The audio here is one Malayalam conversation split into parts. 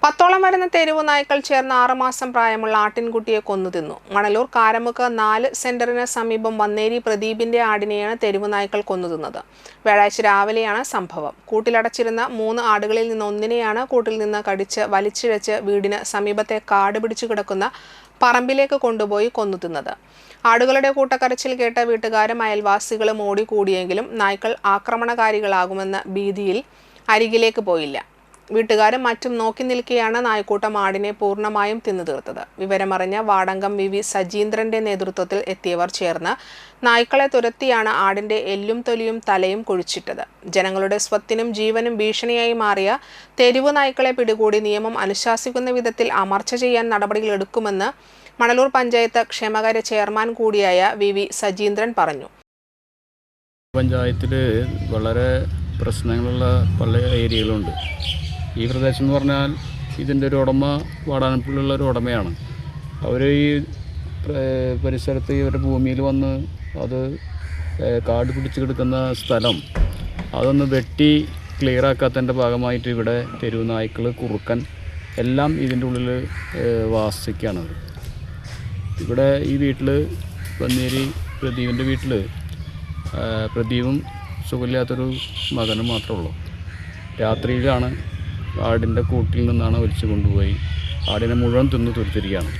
10ഓളം വരുന്ന തെരുവ് നായ്ക്കൾ ചേർന്ന് 6 മാസം പ്രായമുള്ള ആട്ടിൻകുട്ടിയെ കൊന്നുതിന്നു. മണലൂർ കാരമുക്ക് 4 സെന്ററിന് സമീപം വന്നേരി പ്രദീപിന്റെ ആടിനെയാണ് തെരുവ് നായ്ക്കൾ കൊന്നുതിന്നത്. വ്യാഴാഴ്ച രാവിലെയാണ് സംഭവം. കൂട്ടിലടച്ചിരുന്ന 3 ആടുകളിൽ നിന്ന് ഒന്നിനെയാണ് കൂട്ടിൽ നിന്ന് കടിച്ച് വലിച്ചിഴച്ച് വീടിന് സമീപത്തെ കാട് പിടിച്ചു കിടക്കുന്ന പറമ്പിലേക്ക് കൊണ്ടുപോയി കൊന്നുതിന്നത്. ആടുകളുടെ കൂട്ടക്കരച്ചിൽ കേട്ട വീട്ടുകാരും അയൽവാസികളും ഓടിക്കൂടിയെങ്കിലും നായ്ക്കൾ ആക്രമണകാരികളാകുമെന്ന ഭീതിയിൽ അരികിലേക്ക് പോയില്ല. വീട്ടുകാരും മറ്റും നോക്കി നിൽക്കെയാണ് നായ്ക്കൂട്ടം ആടിനെ പൂർണ്ണമായും തിന്നു തീർത്തത്. വിവരമറിഞ്ഞ വാർഡംഗം വി സജീന്ദ്രന്റെ നേതൃത്വത്തിൽ എത്തിയവർ ചേർന്ന് നായ്ക്കളെ തുരത്തിയാണ് ആടിന്റെ എല്ലും തൊലിയും തലയും കുഴിച്ചിട്ടത്. ജനങ്ങളുടെ സ്വത്തിനും ജീവനും ഭീഷണിയായി മാറിയ തെരുവ് നായ്ക്കളെ പിടികൂടി നിയമം അനുശാസിക്കുന്ന വിധത്തിൽ അമർച്ച ചെയ്യാൻ നടപടികളെടുക്കുമെന്ന് മണലൂർ പഞ്ചായത്ത് ക്ഷേമകാര്യ ചെയർമാൻ കൂടിയായ വി സജീന്ദ്രൻ പറഞ്ഞു. പഞ്ചായത്തിൽ വളരെ പ്രശ്നങ്ങളുള്ള പല ഏരിയകളുണ്ട്. ഈ പ്രദേശം എന്ന് പറഞ്ഞാൽ ഇതിൻ്റെ ഒരു ഉടമ വാടാനപ്പള്ളിയുള്ള ഒരു ഉടമയാണ്. അവർ ഈ പരിസരത്ത് ഇവരുടെ ഭൂമിയിൽ വന്ന് അത് കാട് പിടിച്ച് കിടക്കുന്ന സ്ഥലം അതൊന്ന് വെട്ടി ക്ലിയർ ആക്കാത്തതിൻ്റെ ഭാഗമായിട്ട് ഇവിടെ തെരുവ് നായ്ക്കൾ, കുറുക്കൻ എല്ലാം ഇതിൻ്റെ ഉള്ളിൽ വാസിക്കുകയാണ്. ഇവിടെ ഈ വീട്ടിൽ വന്നേരി പ്രദീപിൻ്റെ വീട്ടിൽ പ്രദീപും സുഖമില്ലാത്തൊരു മകനും മാത്രമേ ഉള്ളൂ. രാത്രിയിലാണ് ആടിൻ്റെ കൂട്ടിൽ നിന്നാണ് വലിച്ചു കൊണ്ടുപോയി ആടിനെ മുഴുവൻ തിന്നു തീർത്തിരിക്കുകയാണ്.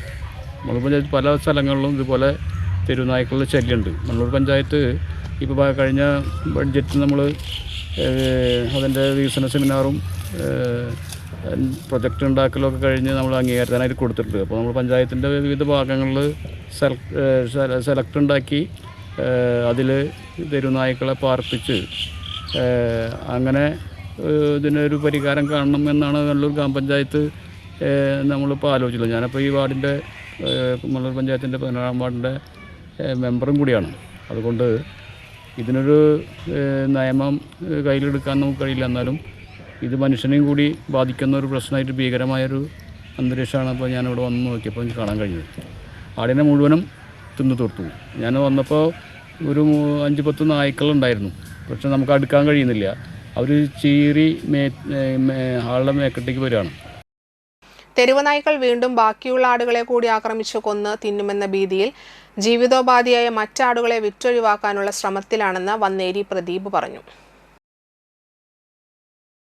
മണലൂർ പഞ്ചായത്ത് പല സ്ഥലങ്ങളിലും ഇതുപോലെ തെരുവുനായ്ക്കളുടെ ശല്യമുണ്ട്. മണലൂർ പഞ്ചായത്ത് ഇപ്പോൾ കഴിഞ്ഞ ബഡ്ജറ്റ് നമ്മൾ അതിൻ്റെ വികസന സെമിനാറും പ്രൊജക്റ്റ് ഉണ്ടാക്കലൊക്കെ കഴിഞ്ഞ് നമ്മൾ അംഗീകാരത്തിനായിട്ട് കൊടുത്തിട്ടുണ്ട്. അപ്പോൾ നമ്മൾ പഞ്ചായത്തിൻ്റെ വിവിധ ഭാഗങ്ങളിൽ സെലക്ട് ഉണ്ടാക്കി അതിൽ തെരുവുനായ്ക്കളെ പാർപ്പിച്ച് അങ്ങനെ ഇതിനൊരു പരിഹാരം കാണണം എന്നാണ് മണലൂർ ഗ്രാമപഞ്ചായത്ത് നമ്മളിപ്പോൾ ആലോചിച്ചത്. ഞാനിപ്പോൾ ഈ വാർഡിൻ്റെ മണലൂർ പഞ്ചായത്തിൻ്റെ 16-ാം വാർഡിൻ്റെ മെമ്പറും കൂടിയാണ്. അതുകൊണ്ട് ഇതിനൊരു നിയമം കയ്യിലെടുക്കാൻ നമുക്ക് കഴിയില്ല. എന്നാലും ഇത് മനുഷ്യനെയും കൂടി ബാധിക്കുന്ന ഒരു പ്രശ്നമായിട്ട് ഭീകരമായൊരു അന്തരീക്ഷമാണ് ഇപ്പോൾ ഞാനിവിടെ വന്ന് നോക്കിയപ്പോൾ എനിക്ക് കാണാൻ കഴിഞ്ഞത്. ആടിനെ മുഴുവനും തിന്നു തീർത്തു. ഞാൻ വന്നപ്പോൾ ഒരു 5-10 നായ്ക്കളുണ്ടായിരുന്നു. പക്ഷെ നമുക്ക് അടുക്കാൻ കഴിയുന്നില്ല. അവർ ചീറി ആളുടെ മേക്കെട്ടേക്ക് വരികയാണ്. തെരുവ് നായ്ക്കൾ വീണ്ടും ബാക്കിയുള്ള ആടുകളെ കൂടി ആക്രമിച്ചു കൊന്ന് തിന്നുമെന്ന ഭീതിയിൽ ജീവിതോപാധിയായ മറ്റാടുകളെ വിറ്റൊഴിവാക്കാനുള്ള ശ്രമത്തിലാണെന്ന് വന്നേരി പ്രദീപ് പറഞ്ഞു.